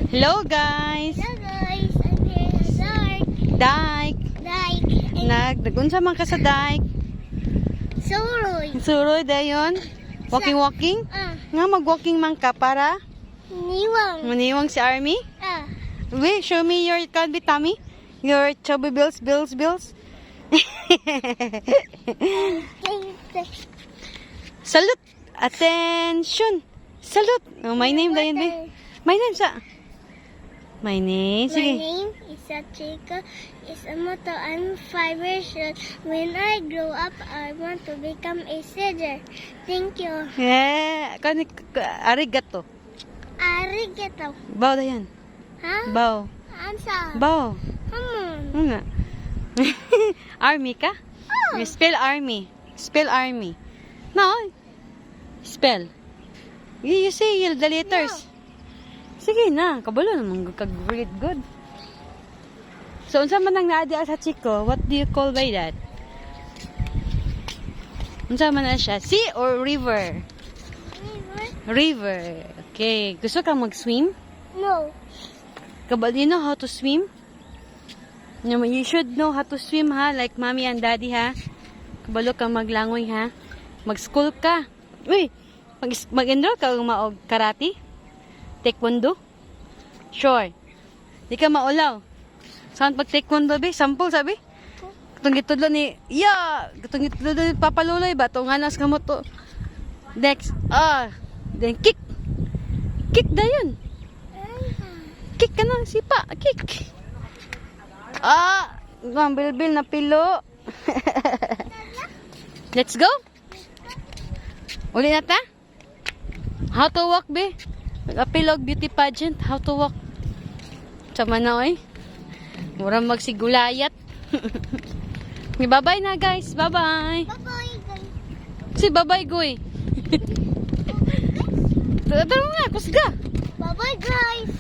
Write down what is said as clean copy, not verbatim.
Hello guys! Hello guys, I'm here in the dark. Dike! Nagunsa man ka sa dike? Suroy. Suroy dayon? Walking? Nga mag-walking man ka para? Niwang. Maniwang si Army? Wait, show me your candy tummy. Your chubby bills. Salute! Attention! Salute! Oh, my name dayon be. My name sa? My name? My Sige. name is Chica. Is a motto. I'm 5 years old. When I grow up, I want to become a soldier. Thank you. Yeah. Arigato. Arigato. Bow dayan. Ha? Bow. Ansa? Bow. Come Nga. Army ka? Oh. Spell army. Spell army. No. Spell. You say the letters. Sige na. Kabalo naman kag-read good. So, unsa man ang naadi sa Chico? What do you call by that? Unsa man na siya? Sea or river? River. Okay. Gusto ka mag-swim? No. Kabalo, you know how to swim? You should know how to swim ha, like mommy and daddy ha. Kabalo ka maglangoy ha. Mag-school ka. Uy, mag-enroll ka maog karate? Taekwondo? Sure. Di ka maulaw. Saan pag taekwondo be? Sample sabi? Katong gitudlo ni, katong gitudlo ni Papaluloy ba? Itong anas ka mo to. Next, then kick. Kick da yun. Kick ka ng sipa. Kick. Bilbil na pilo. Let's go. Uli na ta? How to walk, be? Apilog beauty pageant. How to walk. Sama na, oy. Murang magsigulayat. Bye-bye na, guys. Bye-bye. Bye-bye, guys. Si bye-bye, goy. Tara na, kusga. Bye-bye, guys.